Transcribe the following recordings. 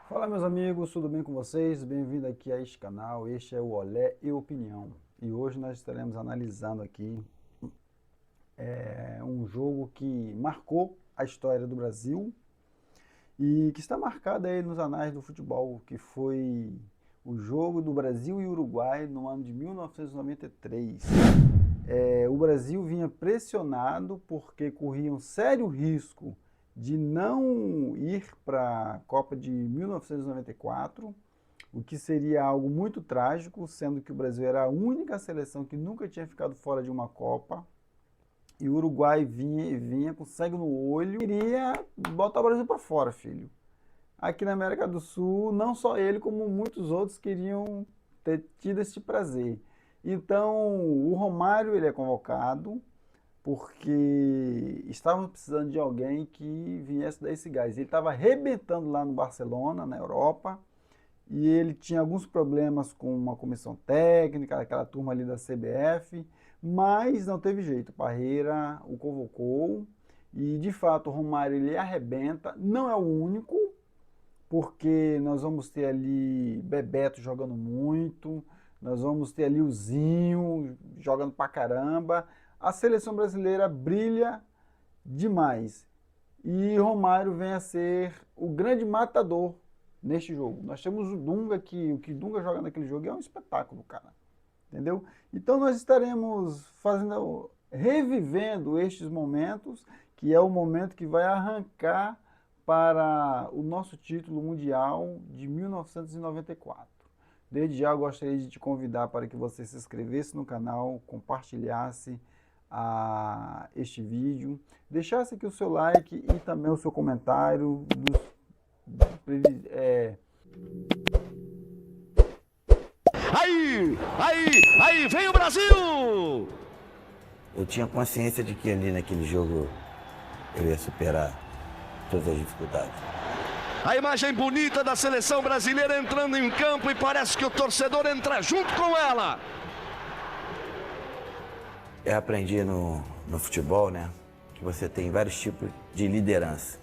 Fala meus amigos, tudo bem com vocês? Bem-vindo aqui a este canal, este é o Olé e Opinião. E hoje nós estaremos analisando aqui um jogo que marcou a história do Brasil e que está marcado aí nos anais do futebol, que foi o jogo do Brasil e Uruguai no ano de 1993. O Brasil vinha pressionado porque corria um sério risco de não ir para a Copa de 1994, o que seria algo muito trágico, sendo que o Brasil era a única seleção que nunca tinha ficado fora de uma Copa. E o Uruguai vinha com sangue no olho, queria botar o Brasil para fora, filho. Aqui na América do Sul, não só ele, como muitos outros queriam ter tido esse prazer. Então, o Romário ele é convocado porque estávamos precisando de alguém que viesse dar esse gás. Ele estava arrebentando lá no Barcelona, na Europa, e ele tinha alguns problemas com uma comissão técnica, aquela turma ali da CBF, mas não teve jeito. Parreira o convocou e, de fato, o Romário ele arrebenta. Não é o único, porque nós vamos ter ali Bebeto jogando muito, nós vamos ter ali o Zinho jogando pra caramba. A seleção brasileira brilha demais. E Romário vem a ser o grande matador neste jogo. Nós temos o Dunga, que o que Dunga joga naquele jogo é um espetáculo, cara. Entendeu? Então nós estaremos revivendo estes momentos, que é o momento que vai arrancar para o nosso título mundial de 1994. Desde já eu gostaria de te convidar para que você se inscrevesse no canal, compartilhasse este vídeo, deixasse aqui o seu like e também o seu comentário. Aí, vem o Brasil! Eu tinha consciência de que ali naquele jogo eu ia superar todas as dificuldades. A imagem bonita da seleção brasileira entrando em campo e parece que o torcedor entra junto com ela. Eu aprendi no futebol, né, que você tem vários tipos de liderança.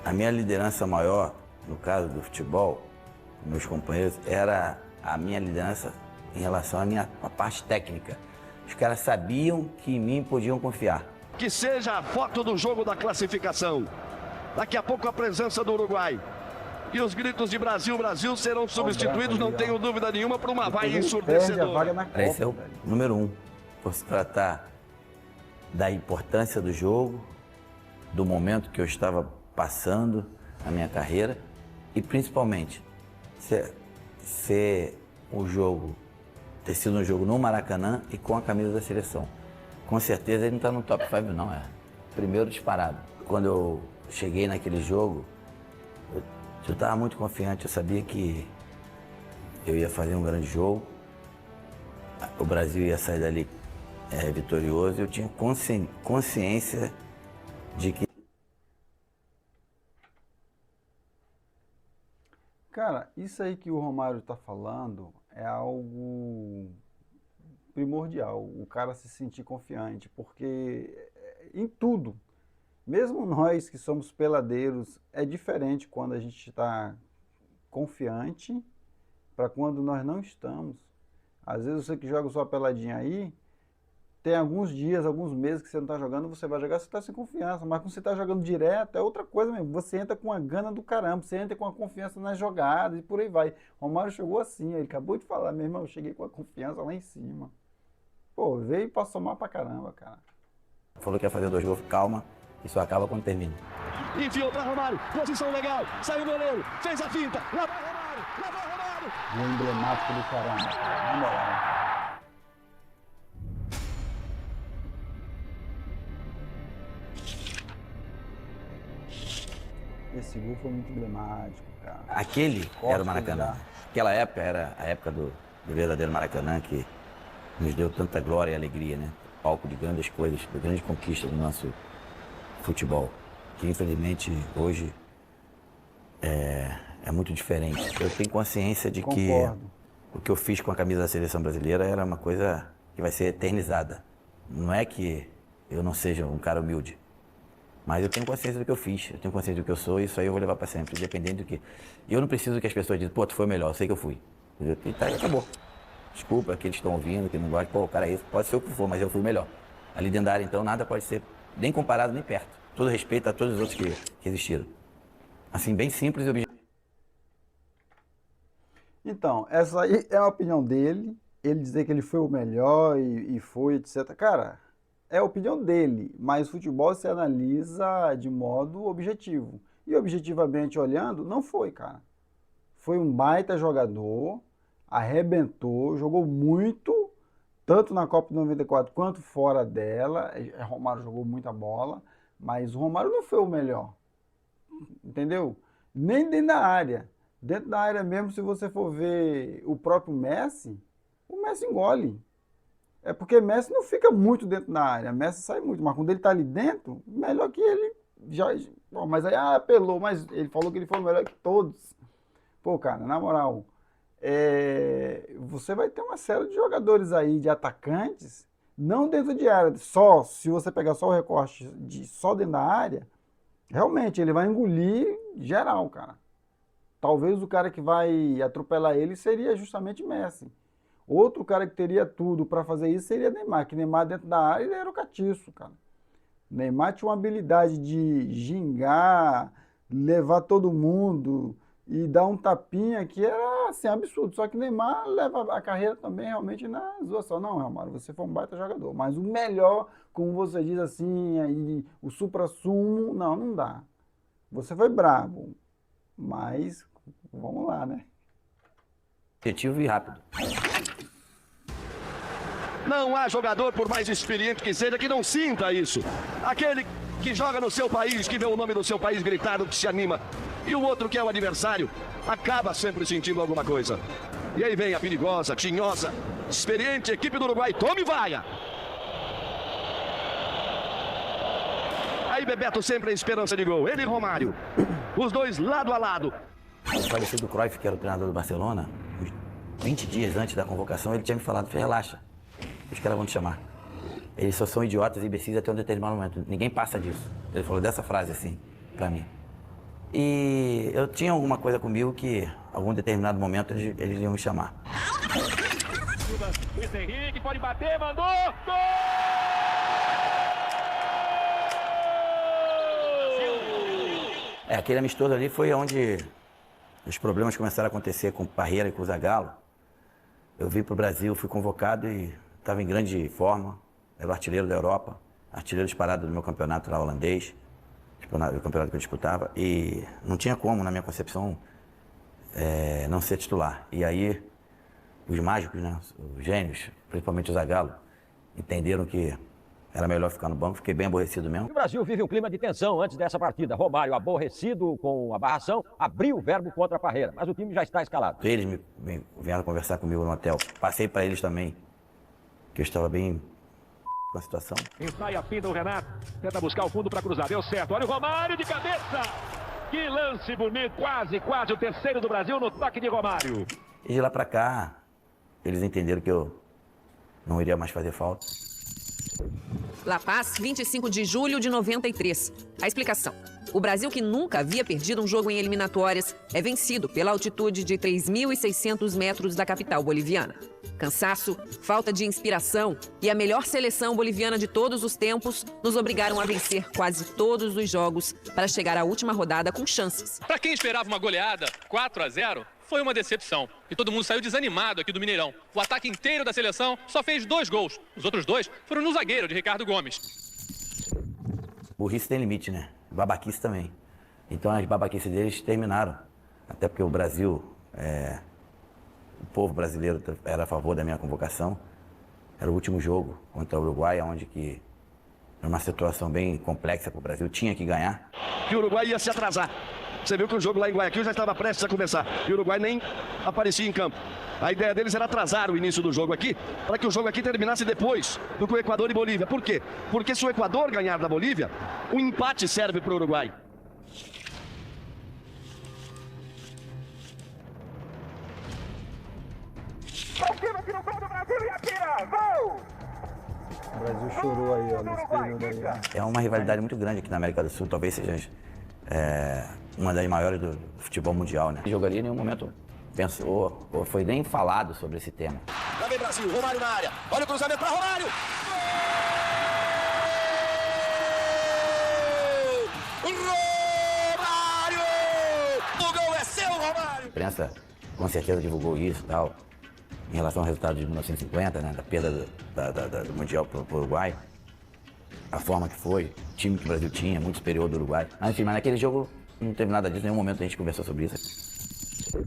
A minha liderança maior, no caso do futebol, meus companheiros, era a minha liderança em relação à parte técnica. Os caras sabiam que em mim podiam confiar. Que seja a foto do jogo da classificação. Daqui a pouco a presença do Uruguai. E os gritos de Brasil, Brasil serão substituídos, não tenho dúvida nenhuma, por uma vaia ensurdecedora. Esse é o número 1, por se tratar da importância do jogo, do momento que eu estava passando na minha carreira e principalmente ser o jogo, ter sido um jogo no Maracanã e com a camisa da seleção. Com certeza ele não está no top 5 não, é primeiro disparado. Quando eu cheguei naquele jogo, eu estava muito confiante, eu sabia que eu ia fazer um grande jogo, o Brasil ia sair dali vitorioso, eu tinha consciência de que... Cara, isso aí que o Romário está falando é algo primordial, o cara se sentir confiante, porque em tudo, mesmo nós que somos peladeiros, é diferente quando a gente está confiante para quando nós não estamos. Às vezes você que joga sua peladinha aí, tem alguns dias, alguns meses que você não está jogando, você vai jogar, você está sem confiança. Mas quando você está jogando direto, é outra coisa mesmo. Você entra com a gana do caramba, você entra com a confiança nas jogadas e por aí vai. O Romário chegou assim, ele acabou de falar, meu irmão, eu cheguei com a confiança lá em cima. Pô, veio para somar pra caramba, cara. Falou que ia fazer 2 gols, calma, isso acaba quando termina. Enfiou para Romário, posição legal, saiu o goleiro, fez a finta, lá vai Romário, lá vai Romário. Gol emblemático do caramba, cara. Na moral. Esse gol foi muito emblemático, cara. Aquele era o Maracanã. Aquela época era a época do verdadeiro Maracanã, que nos deu tanta glória e alegria, né? Palco de grandes coisas, de grandes conquistas do nosso futebol, que infelizmente hoje é muito diferente. Eu tenho consciência de que o que eu fiz com a camisa da seleção brasileira era uma coisa que vai ser eternizada. Não é que eu não seja um cara humilde, Mas eu tenho consciência do que eu fiz, eu tenho consciência do que eu sou, e isso aí eu vou levar para sempre, independente do que. E eu não preciso que as pessoas digam, pô, tu foi o melhor, eu sei que eu fui. E tá, acabou. Desculpa que eles estão ouvindo, que não gostam, pô, o cara é esse, pode ser o que for, mas eu fui o melhor. Ali dentro da área, então, nada pode ser nem comparado nem perto. Todo respeito a todos os outros que existiram. Assim, bem simples e objetivo. Então, essa aí é a opinião dele, ele dizer que ele foi o melhor e foi, etc. Cara, é a opinião dele, mas futebol se analisa de modo objetivo. E objetivamente olhando, não foi, cara. Foi um baita jogador, arrebentou, jogou muito, tanto na Copa de 94 quanto fora dela. Romário jogou muita bola, mas o Romário não foi o melhor, entendeu? Nem dentro da área. Dentro da área mesmo, se você for ver o próprio Messi, o Messi engole. É porque Messi não fica muito dentro da área, Messi sai muito, mas quando ele tá ali dentro, melhor que ele já... Bom, mas aí apelou, mas ele falou que ele foi o melhor que todos. Pô, cara, na moral, você vai ter uma série de jogadores aí, de atacantes, não dentro de área, só, se você pegar só o recorte só dentro da área, realmente ele vai engolir geral, cara. Talvez o cara que vai atropelar ele seria justamente Messi. Outro cara que teria tudo para fazer isso seria Neymar, que Neymar dentro da área ele era o catiço, cara. Neymar tinha uma habilidade de gingar, levar todo mundo e dar um tapinha que era assim, absurdo. Só que Neymar leva a carreira também realmente na zoação. Não, Romário, você foi um baita jogador, mas o melhor, como você diz assim, aí, o supra-sumo, não dá. Você foi bravo, mas vamos lá, né? Objetivo e rápido. Não há jogador, por mais experiente que seja, que não sinta isso. Aquele que joga no seu país, que vê o nome do seu país gritado, que se anima. E o outro que é o adversário, acaba sempre sentindo alguma coisa. E aí vem a perigosa, tinhosa, experiente equipe do Uruguai. Tome vaia! Aí Bebeto sempre a esperança de gol. Ele e Romário. Os dois lado a lado. O falecido Cruyff, que era o treinador do Barcelona, 20 dias antes da convocação, ele tinha me falado, relaxa, os caras vão te chamar. Eles só são idiotas e imbecis até um determinado momento. Ninguém passa disso. Ele falou dessa frase assim, pra mim. E eu tinha alguma coisa comigo que, algum determinado momento, eles iam me chamar. Luiz Henrique pode bater, mandou! Gol! Aquele amistoso ali foi onde os problemas começaram a acontecer com Parreira e com o Zagallo. Eu vim para o Brasil, fui convocado e estava em grande forma. Era o artilheiro da Europa, artilheiro disparado do meu campeonato lá holandês, o campeonato que eu disputava. E não tinha como, na minha concepção, não ser titular. E aí, os mágicos, né, os gênios, principalmente o Zagallo, entenderam que era melhor ficar no banco, fiquei bem aborrecido mesmo. O Brasil vive um clima de tensão antes dessa partida. Romário, aborrecido com a barração, abriu o verbo contra a Parreira, mas o time já está escalado. Eles vieram conversar comigo no hotel. Passei para eles também, que eu estava bem com a situação. Ensaia a pinta o Renato, tenta buscar o fundo para cruzar, deu certo. Olha o Romário de cabeça! Que lance bonito, quase o terceiro do Brasil no toque de Romário. E de lá para cá, eles entenderam que eu não iria mais fazer falta. La Paz, 25 de julho de 93. A explicação. O Brasil, que nunca havia perdido um jogo em eliminatórias, é vencido pela altitude de 3.600 metros da capital boliviana. Cansaço, falta de inspiração e a melhor seleção boliviana de todos os tempos nos obrigaram a vencer quase todos os jogos para chegar à última rodada com chances. Para quem esperava uma goleada 4-0, foi uma decepção. E todo mundo saiu desanimado aqui do Mineirão. O ataque inteiro da seleção só fez 2 gols. Os outros 2 foram no zagueiro de Ricardo Gomes. Burrice tem limite, né? Babaquice também. Então as babaquices deles terminaram. Até porque o Brasil, o povo brasileiro era a favor da minha convocação. Era o último jogo contra o Uruguai, onde que era uma situação bem complexa para o Brasil. Tinha que ganhar. Que o Uruguai ia se atrasar. Você viu que o jogo lá em Guayaquil já estava prestes a começar. E o Uruguai nem aparecia em campo. A ideia deles era atrasar o início do jogo aqui, para que o jogo aqui terminasse depois do que o Equador e Bolívia. Por quê? Porque se o Equador ganhar da Bolívia, o empate serve para o Uruguai. Aqui no gol do Brasil e atira! Gol! O Brasil chorou aí, ó, nesse período aí. Ó. É uma rivalidade muito grande aqui na América do Sul, talvez seja uma das maiores do futebol mundial, né? O jogo ali em nenhum momento pensou, ou foi nem falado sobre esse tema. Lá vem Brasil, Romário na área. Olha o cruzamento para Romário. Romário! O gol é seu, Romário! A imprensa com certeza divulgou isso e tal, em relação ao resultado de 1950, né, da perda do Mundial para o Uruguai. A forma que foi, o time que o Brasil tinha, muito superior do Uruguai. Mas enfim, mas naquele jogo não teve nada disso, em nenhum momento a gente conversou sobre isso.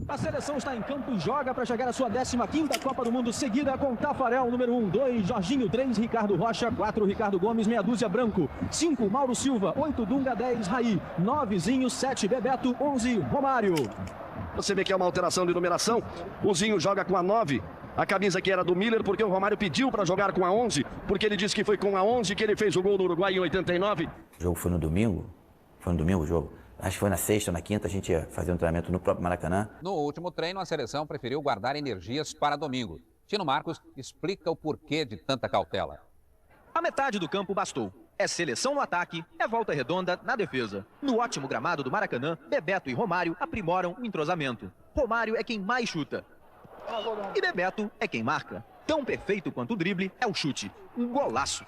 A seleção está em campo e joga para chegar à sua 15ª Copa do Mundo, seguida com Tafarel, número 1, 2, Jorginho, 3, Ricardo Rocha, 4, Ricardo Gomes, meia dúzia, Branco, 5, Mauro Silva, 8, Dunga, 10, Raí, 9, Zinho, 7, Bebeto, 11, Romário. Você vê que é uma alteração de numeração. O Zinho joga com a 9, a camisa que era do Miller, porque o Romário pediu para jogar com a 11, porque ele disse que foi com a 11 que ele fez o gol do Uruguai em 89. O jogo foi no domingo o jogo. Acho que foi na sexta ou na quinta, a gente ia fazer um treinamento no próprio Maracanã. No último treino, a seleção preferiu guardar energias para domingo. Tino Marcos explica o porquê de tanta cautela. A metade do campo bastou. É seleção no ataque, é volta redonda na defesa. No ótimo gramado do Maracanã, Bebeto e Romário aprimoram o entrosamento. Romário é quem mais chuta. E Bebeto é quem marca. Tão perfeito quanto o drible é o chute. Um golaço.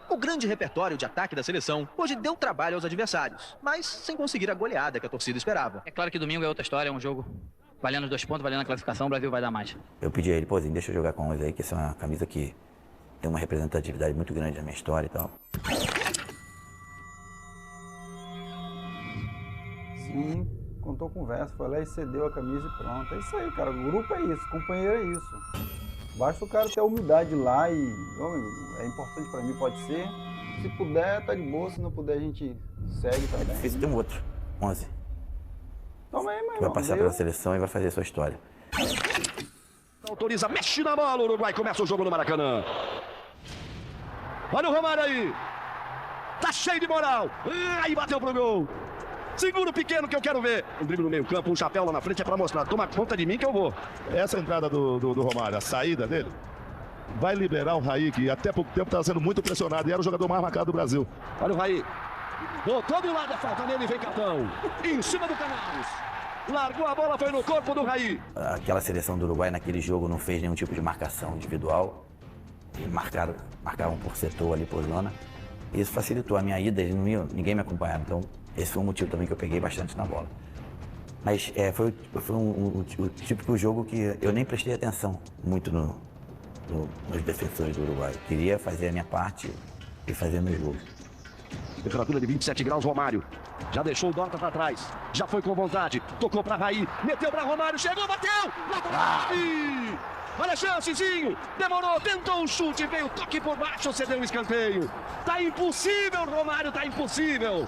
O grande repertório de ataque da seleção hoje deu trabalho aos adversários, mas sem conseguir a goleada que a torcida esperava. É claro que domingo é outra história, é um jogo valendo os 2 pontos, valendo a classificação, o Brasil vai dar mais. Eu pedi a ele, pô, Zinho, deixa eu jogar com 11 aí, que essa é uma camisa que tem uma representatividade muito grande na minha história e tal. Sim, contou conversa, foi lá e cedeu a camisa e pronto. É isso aí, cara. O grupo é isso, companheiro é isso. Basta o cara ter a humildade lá e, é importante pra mim, pode ser. Se puder, tá de boa. Se não puder, a gente segue também. É difícil ter um outro, 11. Toma aí, meu irmão. Vai passar pela seleção e vai fazer a sua história. Autoriza, mexe na bola, o Uruguai começa o jogo no Maracanã. Olha o Romário aí. Tá cheio de moral. Aí bateu pro gol. Segura o pequeno que eu quero ver. Um drible no meio campo, um chapéu lá na frente é pra mostrar. Toma conta de mim que eu vou. Essa entrada do Romário, a saída dele, vai liberar o Raí, que até pouco tempo estava sendo muito pressionado e era o jogador mais marcado do Brasil. Olha o Raí. Botou do lado, a falta nele, vem Capão. Em cima do Canales. Largou a bola, foi no corpo do Raí. Aquela seleção do Uruguai naquele jogo não fez nenhum tipo de marcação individual. E marcavam por setor ali, por zona. Isso facilitou a minha ida, ninguém me acompanhava. Então, esse foi um motivo também que eu peguei bastante na bola. Mas foi o típico jogo que eu nem prestei atenção muito nos defensores do Uruguai. Eu queria fazer a minha parte e fazer meus gols. Temperatura de 27 graus, Romário. Já deixou o Dorta para trás. Já foi com vontade. Tocou para Raí. Meteu para Romário. Chegou, bateu. Olha a chance, Zinho. Demorou, tentou um chute. Veio toque por baixo, cedeu um escanteio. Tá impossível, Romário. Tá impossível.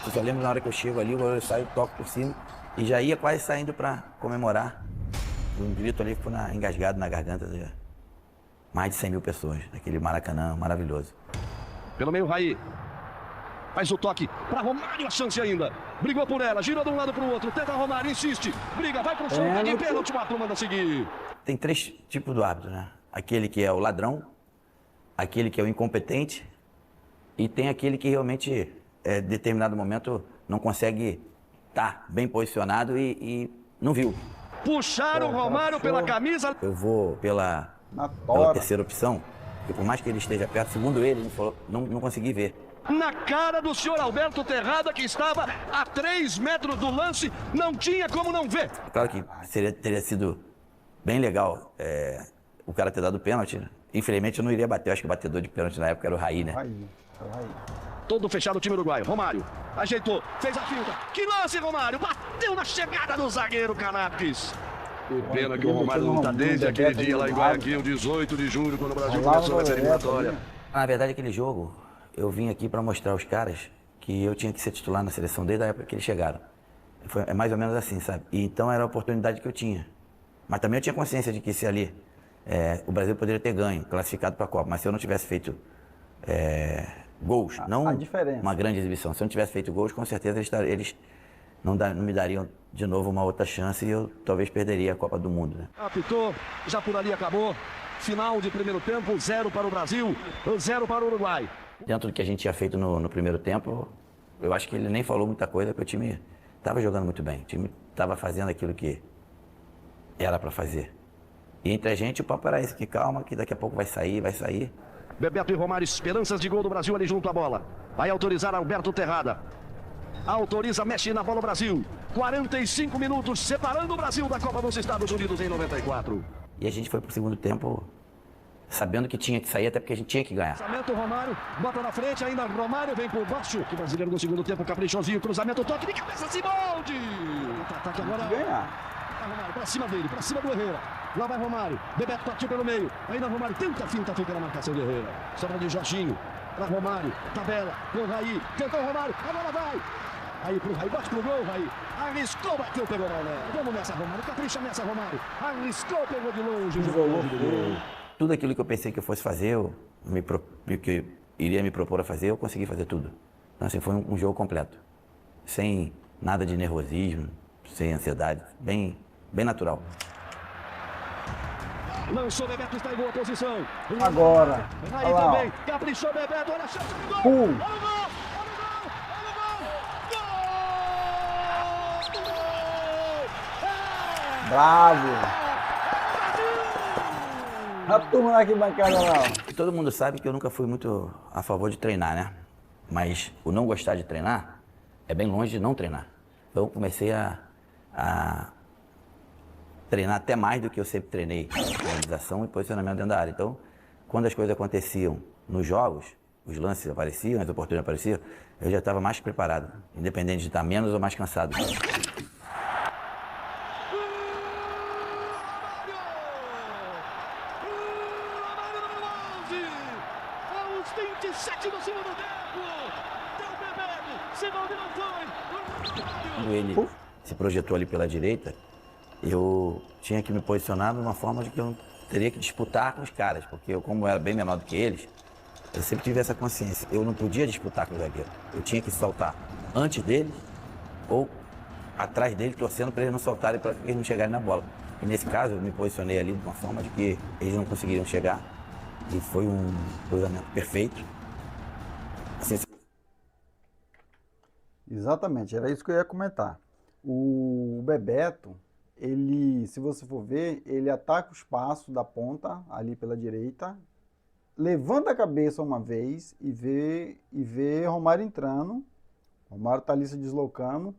Eu só lembro na hora que eu chego ali, eu saio, toco por cima. E já ia quase saindo para comemorar. Um grito ali que foi engasgado na garganta de mais de 100 mil pessoas. Naquele Maracanã maravilhoso. Pelo meio, Raí. Faz o toque para Romário, a chance ainda. Brigou por ela, girou de um lado para o outro. Tenta Romário, insiste. Briga, vai pro chão, de pênalti, o árbitro manda seguir. Tem 3 tipos do árbitro, né? Aquele que é o ladrão, aquele que é o incompetente e tem aquele que realmente, em determinado momento, não consegue estar bem posicionado e não viu. Puxaram o Romário pela camisa. Eu vou pela terceira opção, porque por mais que ele esteja perto, segundo ele falou, não consegui ver. Na cara do senhor Alberto Terrada, que estava a 3 metros do lance, não tinha como não ver. Claro que teria sido bem legal o cara ter dado pênalti. Né? Infelizmente eu não iria bater, eu acho que o batedor de pênalti na época era o Raí, né? Raí. Todo fechado o time uruguaio. Romário ajeitou, fez a finta. Que lance, Romário! Bateu na chegada do zagueiro Canapes. O pena que o Romário não está desde aquele dia lá em Guayaquil, 18 de julho, quando o Brasil começou essa eliminatória. Na verdade, aquele jogo, eu vim aqui para mostrar aos caras que eu tinha que ser titular na seleção desde a época que eles chegaram. É mais ou menos assim, sabe? E então era a oportunidade que eu tinha. Mas também eu tinha consciência de que se ali o Brasil poderia ter ganho, classificado para a Copa. Mas se eu não tivesse feito gols, não uma grande exibição, se eu não tivesse feito gols, com certeza eles não me dariam de novo uma outra chance e eu talvez perderia a Copa do Mundo, né? Apitou, já por ali acabou. Final de primeiro tempo, 0 para o Brasil, 0 para o Uruguai. Dentro do que a gente tinha feito no primeiro tempo, eu acho que ele nem falou muita coisa, porque o time estava jogando muito bem. O time estava fazendo aquilo que era para fazer. E entre a gente, o papo era esse, que calma, que daqui a pouco vai sair. Bebeto e Romário, esperanças de gol do Brasil ali junto à bola. Vai autorizar Alberto Terrada. Autoriza, mexe na bola o Brasil. 45 minutos separando o Brasil da Copa dos Estados Unidos em 94. E a gente foi pro segundo tempo sabendo que tinha que sair, até porque a gente tinha que ganhar. Cruzamento, Romário, bota na frente, ainda Romário vem por baixo. O brasileiro no segundo tempo, caprichosinho, cruzamento, toque de cabeça, Siboldi. Ataque agora. Ganhar. Romário, pra cima dele, pra cima do Herrera. Lá vai Romário, Bebeto partiu pelo meio. Ainda Romário, tenta a finta, feita na marcação de Herrera. Sobra de Jorginho, pra Romário, tabela, com o Raí, tentou o Romário, agora vai. Aí pro Raí, bate pro gol, Raí. Arriscou, bateu, pegou na bola. Vamos nessa, Romário, capricha nessa, Romário. Arriscou, pegou de longe. Tudo aquilo que eu pensei que eu fosse fazer, que eu iria me propor a fazer, eu consegui fazer tudo. Então, assim, foi um jogo completo. Sem nada de nervosismo, sem ansiedade, bem natural. Lançou, Bebeto está em boa posição. Agora. Aí também, caprichou, Bebeto, olha a chance de gol. Olha o gol, olha o gol, olha o gol. Bravo. A turma na arquibancada lá. Todo mundo sabe que eu nunca fui muito a favor de treinar, né? Mas o não gostar de treinar é bem longe de não treinar. Então eu comecei a treinar até mais do que eu sempre treinei, organização e posicionamento dentro da área. Então, quando as coisas aconteciam nos jogos, os lances apareciam, as oportunidades apareciam, eu já estava mais preparado, independente de estar menos ou mais cansado. Aos 27 do segundo tempo, deu Bebeto, Siboldi não foi. Quando ele se projetou ali pela direita, eu tinha que me posicionar de uma forma de que eu teria que disputar com os caras, porque eu, como era bem menor do que eles, eu sempre tive essa consciência. Eu não podia disputar com o zagueiro. Eu tinha que saltar antes deles ou atrás dele, torcendo para eles não saltarem, para eles não chegarem na bola. E nesse caso, eu me posicionei ali de uma forma de que eles não conseguiriam chegar. E foi um cruzamento perfeito. Assim, exatamente, era isso que eu ia comentar. O Bebeto, ele, se você for ver, ele ataca o espaço da ponta, ali pela direita, levanta a cabeça uma vez e vê Romário entrando. Romário tá ali se deslocando.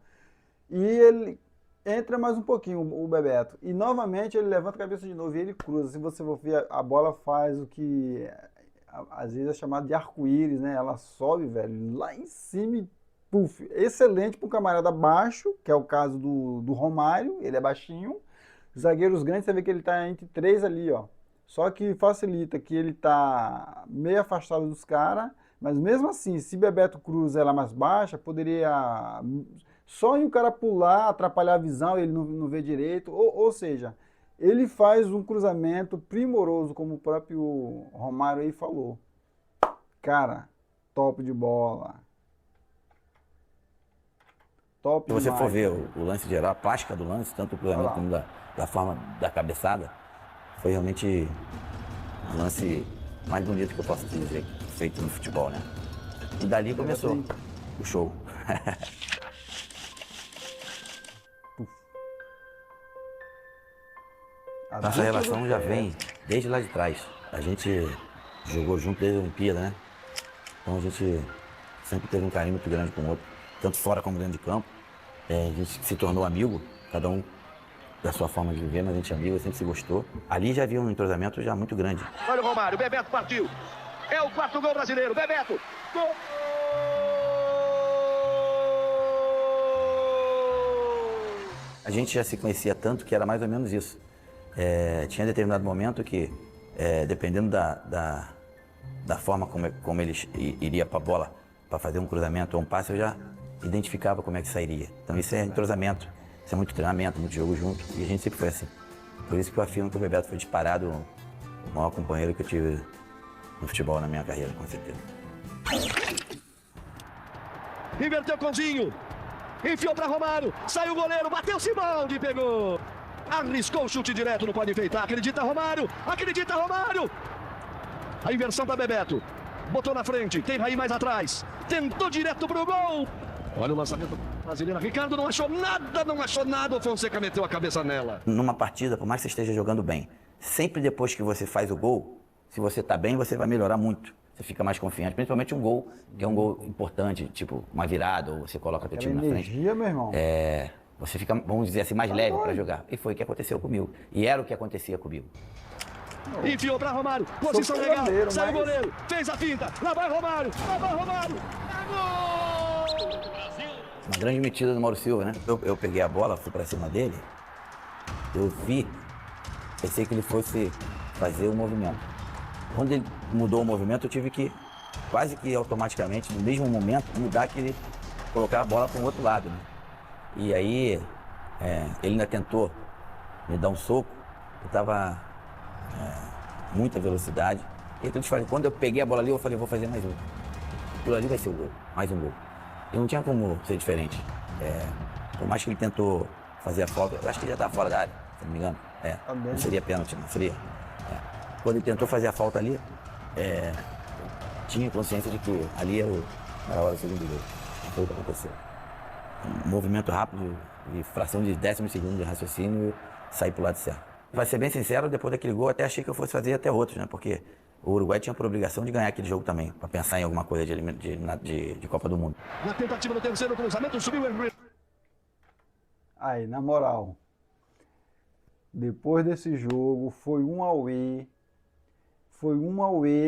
E ele entra mais um pouquinho, o Bebeto. E novamente ele levanta a cabeça de novo e ele cruza. Se você for ver, a bola faz o que às vezes é chamado de arco-íris, né? Ela sobe, velho, lá em cima e puf. Excelente para um camarada baixo, que é o caso do Romário, ele é baixinho. Os zagueiros grandes, você vê que ele está entre três ali, ó. Só que facilita que ele está meio afastado dos caras, mas mesmo assim, se Bebeto cruza ela mais baixa, poderia só em o cara pular, atrapalhar a visão, ele não vê direito, ou seja, ele faz um cruzamento primoroso, como o próprio Romário aí falou. Cara, top de bola. Top se você demais. for ver o lance geral, a plástica do lance, tanto o cruzamento como da forma da cabeçada, foi realmente um lance mais bonito que eu posso dizer, feito no futebol, né? E dali começou o show. Nossa relação já vem desde lá de trás. A gente jogou junto desde a Olimpíada, né? Então a gente sempre teve um carinho muito grande com o outro, tanto fora como dentro de campo. A gente se tornou amigo, cada um da sua forma de viver, mas a gente é amigo, sempre se gostou. Ali já havia um entrosamento já muito grande. Olha o Romário, Bebeto partiu. É o quarto gol brasileiro, Bebeto. Gol! A gente já se conhecia tanto que era mais ou menos isso. Tinha determinado momento que, dependendo da forma como ele iria para a bola, para fazer um cruzamento ou um passe, eu já identificava como é que sairia. Então isso é entrosamento, isso é muito treinamento, muito jogo junto, e a gente sempre foi assim. Por isso que eu afirmo que o Bebeto foi disparado o maior companheiro que eu tive no futebol na minha carreira, com certeza. Inverteu Coutinho. enfiou para Romário, saiu o goleiro, bateu Simaldi, pegou. Arriscou o chute direto, não pode enfeitar. Acredita Romário, acredita Romário. A inversão para Bebeto. Botou na frente, tem Raí mais atrás. Tentou direto pro gol. Olha o lançamento brasileiro. Ricardo não achou nada. O Fonseca meteu a cabeça nela. Numa partida, por mais que você esteja jogando bem, sempre depois que você faz o gol, se você está bem, você vai melhorar muito. Você fica mais confiante, principalmente um gol, que é um gol importante, tipo uma virada, ou você coloca o time na frente. Energia, meu irmão. Você fica, vamos dizer assim, mais leve para jogar. E foi o que aconteceu comigo. E era o que acontecia comigo. Enfiou para Romário, posição legal, saiu o goleiro, fez a finta, lá vai Romário, é gol! Uma grande metida do Mauro Silva, né? Eu peguei a bola, fui para cima dele, eu vi, pensei que ele fosse fazer o movimento. Quando ele mudou o movimento, eu tive que, quase que automaticamente, no mesmo momento, mudar aquele, colocar a bola para o outro lado, né? E aí, ele ainda tentou me dar um soco, eu estava muita velocidade. Então, quando eu peguei a bola ali, eu falei, vou fazer mais um. Aquilo ali vai ser o gol, mais um gol. E não tinha como ser diferente. Por mais que ele tentou fazer a falta, eu acho que ele já estava fora da área, se não me engano. Não seria pênalti, não seria. Quando ele tentou fazer a falta ali, tinha consciência de que ali era a hora do segundo gol. Foi o que aconteceu. Um movimento rápido, de fração de 10 segundos de raciocínio e sair para o lado certo. Vai ser bem sincero, depois daquele gol, até achei que eu fosse fazer até outros, né? Porque o Uruguai tinha por obrigação de ganhar aquele jogo também, para pensar em alguma coisa de Copa do Mundo. Na tentativa do terceiro cruzamento, subiu o Henrique. Aí, na moral, depois desse jogo, foi um auê,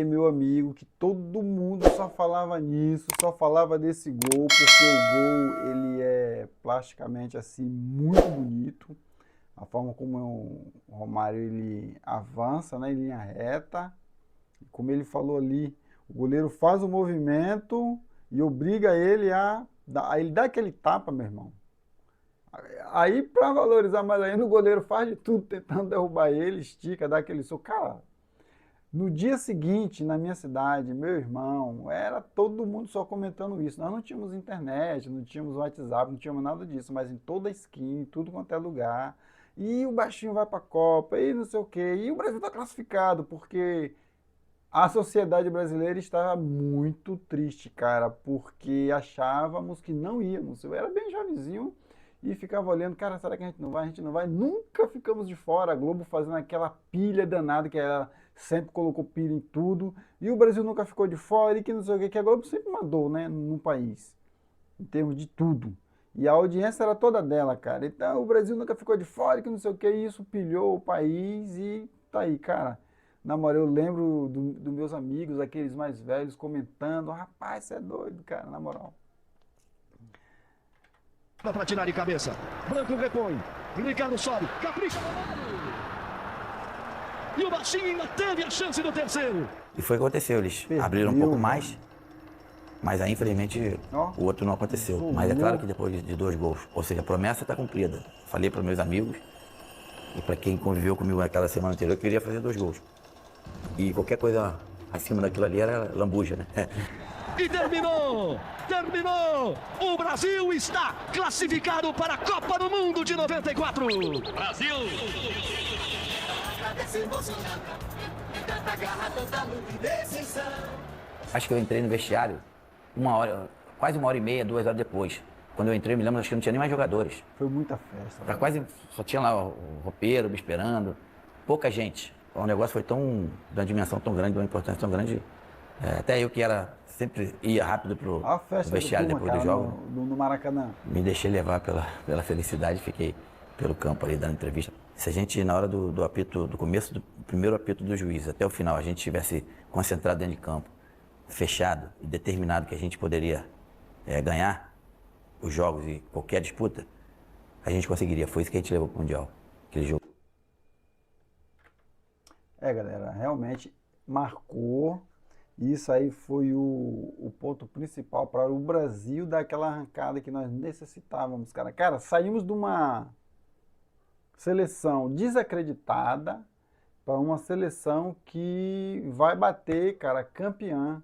meu amigo, que todo mundo só falava nisso, só falava desse gol, porque o gol, ele é plasticamente assim, muito bonito. A forma como o Romário ele avança, né, em linha reta. Como ele falou ali, o goleiro faz o movimento e obriga ele ele dá aquele tapa, meu irmão. Aí, para valorizar mais ainda, o goleiro faz de tudo tentando derrubar ele, estica, dá aquele soco. Cara, no dia seguinte, na minha cidade, meu irmão, era todo mundo só comentando isso. Nós não tínhamos internet, não tínhamos WhatsApp, não tínhamos nada disso, mas em toda esquina, em tudo quanto é lugar. E o baixinho vai para a Copa, e não sei o quê. E o Brasil está classificado, porque a sociedade brasileira estava muito triste, cara, porque achávamos que não íamos. Eu era bem jovenzinho e ficava olhando, cara, será que a gente não vai? A gente não vai? Nunca ficamos de fora. A Globo fazendo aquela pilha danada, que ela sempre colocou pilha em tudo. E o Brasil nunca ficou de fora, e que não sei o quê, que a Globo sempre mandou, né, no país, em termos de tudo. E a audiência era toda dela, cara. Então o Brasil nunca ficou de fora, que não sei o que, e isso pilhou o país e tá aí, cara. Na moral, eu lembro dos meus amigos, aqueles mais velhos, comentando, rapaz, você é doido, cara, na moral. Dá pra tirar de cabeça. Branco repõe. Ricardo sobe. Capricha. E o baixinho ainda teve a chance do terceiro. E foi o que aconteceu. Eles abriram um pouco mais. Mas aí, infelizmente, o outro não aconteceu. Mas é claro que depois de 2 gols, ou seja, a promessa está cumprida. Falei para meus amigos e para quem conviveu comigo naquela semana anterior, eu queria fazer 2 gols. E qualquer coisa acima daquilo ali era lambuja, né? E terminou! Terminou! O Brasil está classificado para a Copa do Mundo de 94! Brasil! Acho que eu entrei no vestiário quase 1h30, 2 horas depois. Quando eu entrei, me lembro, acho que não tinha nem mais jogadores. Foi muita festa. Só tinha lá o roupeiro me esperando, pouca gente. O negócio foi de uma dimensão tão grande, de uma importância tão grande. Até eu que sempre ia rápido pro vestiário depois do jogo. No Maracanã. Me deixei levar pela felicidade, fiquei pelo campo ali dando entrevista. Se a gente, na hora do apito, do começo do primeiro apito do juiz até o final, a gente tivesse concentrado dentro de campo, fechado e determinado que a gente poderia ganhar os jogos e qualquer disputa, a gente conseguiria. Foi isso que a gente levou para o Mundial, aquele jogo. Galera, realmente marcou. Isso aí foi o ponto principal para o Brasil dar aquela arrancada que nós necessitávamos, cara. Cara, saímos de uma seleção desacreditada para uma seleção que vai bater, cara, campeã.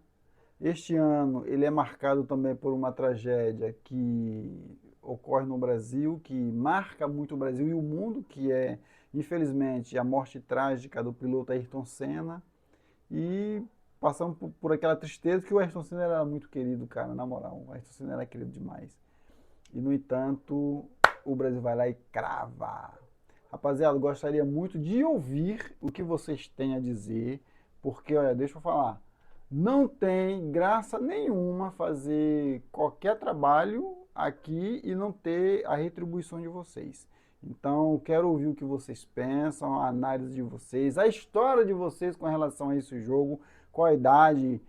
Este ano ele é marcado também por uma tragédia que ocorre no Brasil, que marca muito o Brasil e o mundo, que é, infelizmente, a morte trágica do piloto Ayrton Senna. E passamos por aquela tristeza, que o Ayrton Senna era muito querido, cara, na moral. O Ayrton Senna era querido demais. E, no entanto, o Brasil vai lá e crava. Rapaziada, gostaria muito de ouvir o que vocês têm a dizer, porque, olha, deixa eu falar, não tem graça nenhuma fazer qualquer trabalho aqui e não ter a retribuição de vocês. Então, quero ouvir o que vocês pensam, a análise de vocês, a história de vocês com relação a esse jogo, qual a idade,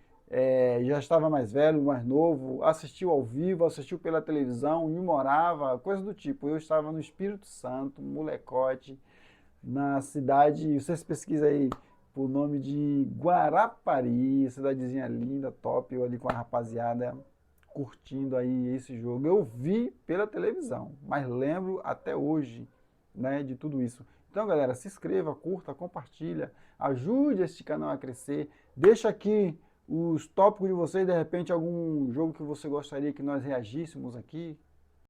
já estava mais velho, mais novo, assistiu ao vivo, assistiu pela televisão, onde morava, coisa do tipo. Eu estava no Espírito Santo, molecote, na cidade, vocês pesquisam aí por nome de Guarapari, cidadezinha linda, top, eu ali com a rapaziada curtindo aí esse jogo. Eu vi pela televisão, mas lembro até hoje, né, de tudo isso. Então, galera, se inscreva, curta, compartilha, ajude este canal a crescer, deixa aqui os tópicos de vocês, de repente algum jogo que você gostaria que nós reagíssemos aqui,